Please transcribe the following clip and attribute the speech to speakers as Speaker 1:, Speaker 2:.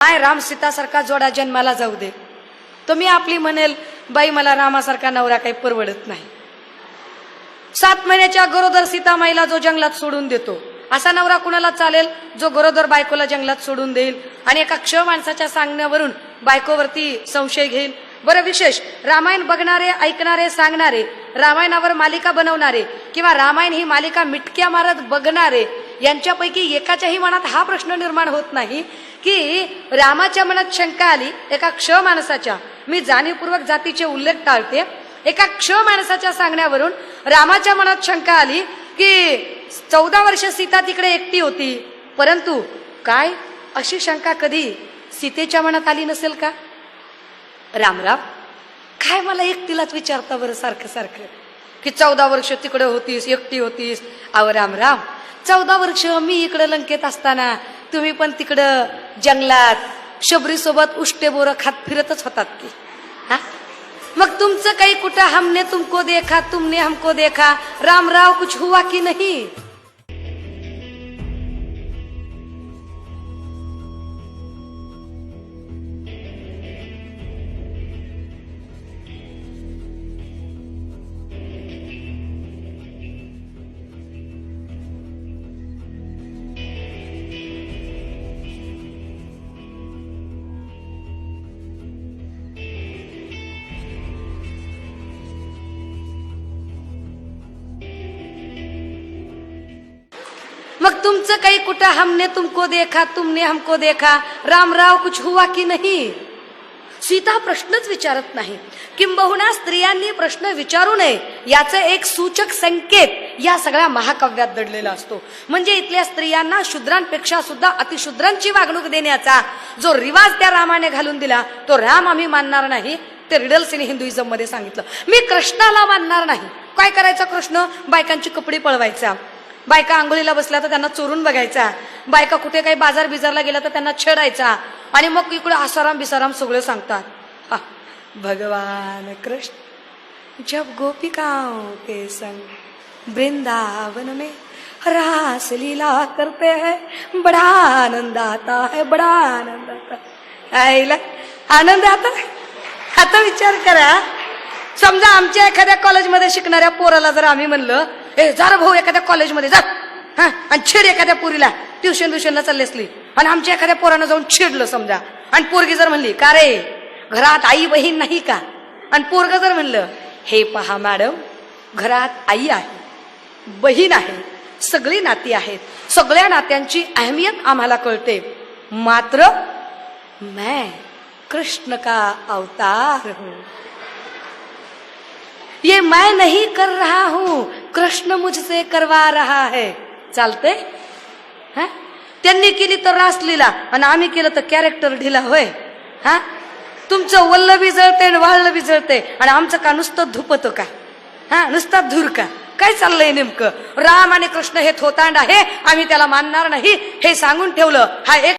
Speaker 1: माय राम सीतासारखा जोडा जन्माला जाऊ दे, तो मी आपली म्हणेल बाई मला रामासारखा नवरा काही परवडत नाही. 7 महिन्याच्या गरोदर सीतामाईला जो जंगलात सोडून देतो, असा नवरा कुणाला चालेल जो गरोदर बायकोला जंगलात सोडून देईल आणि एका क्ष माणसाच्या सांगण्यावरून बायकोवरती संशय घेईल. बरं, विशेष रामायण बघणारे, ऐकणारे, सांगणारे, रामायणावर मालिका बनवणारे किंवा रामायण ही मालिका मिटक्या मारत बघणारे यांच्यापैकी एकाच्याही मनात हा प्रश्न निर्माण होत नाही की रामाच्या मनात शंका आली एका क्ष माणसाच्या, मी जाणीवपूर्वक जातीचे उल्लेख टाळते, एका क्ष माणसाच्या सांगण्यावरून रामाच्या मनात शंका आली की 14 वर्ष सीता तिकडे एकटी होती, परंतु काय अशी शंका कधी सीतेच्या मनात आली नसेल का? रामराम, काय मला एकटीलाच विचारता बरं सारखं सारखं की 14 वर्ष तिकडे होतीस, एकटी होतीस. अहो रामराम, 14 वर्ष मी इकडं लंकेत असताना तुम्ही पण तिकडं जंगलात शबरी सोबत उष्टे बोरं खात फिरतच होतात की. हा, मग तुमचं काही कुठं हमने तुमको देखा, तुमने हमको देखा, रामराव कुछ हुआ की नहीं? मग तुमचं काही कुठं हमने तुमको देखा, तुमने हमको देखा, रामराव कुछ हुआ की नहीं? सीता प्रश्नच विचारत नाही, किंबहुना स्त्रियांनी प्रश्न विचारू नये याचं एक सूचक संकेत या सगळ्या महाकाव्यात दडलेला असतो. म्हणजे इथल्या स्त्रियांना शूद्रांपेक्षा सुद्धा अतिशूद्रांची वागणूक देण्याचा जो रिवाज त्या रामाने घालून दिला तो राम आम्ही मानणार नाही. ते रिडल्स इन हिंदुइझम मध्ये सांगितलं. मी कृष्णाला मानणार नाही. काय करायचा कृष्ण? बायकांची कपडे पळवायचा, बायका आंघोळीला बसल्या तर त्यांना चोरून बघायचा, बायका कुठे काही बाजार बिजारला गेला तर त्यांना छेडायचा, आणि मग इकडे आसाराम बिसाराम सगळं सांगतात. भगवान कृष्ण जब गोपिकाओं के संग वृंदावन में रास लीला करते हैं, बड़ा आनंद आता है, बड़ा आनंद आता है. आनंद आता. आता विचार करा, समजा आमच्या एखाद्या कॉलेजमध्ये शिकणाऱ्या पोराला जर आम्ही म्हणलं, ए जरा भाऊ एखाद्या कॉलेजमध्ये जा आणि छेड एखाद्या पोरीला, ट्युशनला चालली असली आणि आमच्या एखाद्या पोरानं जाऊन छेडलं समजा, आणि पोरगी जर म्हणली का रे घरात आई बहीण नाही का, आणि पोरग जर म्हणलं हे पहा मॅडम घरात आई आहे, बहीण आहे, सगळी नाती आहेत, सगळ्या नात्यांची अहमियत आम्हाला कळते, मात्र मैं कृष्ण का अवतार हूं, ये मैं नहीं कर रहा हूं, कृष्ण मुझसे करवा रहा है. चालते? त्यांनी केली तर रासलीला आणि आम्ही केलं तर कॅरेक्टर ढिला होय. हा, तुमचं वल्ल बी जळते वाळलं बी जळते आणि आमचं का नुसतं धुपत का? हा, नुसता धूर का? काय चाललंय नेमकं? राम आणि कृष्ण हे थोतांड आहे, आम्ही त्याला मानणार नाही हे सांगून ठेवलं. हा एक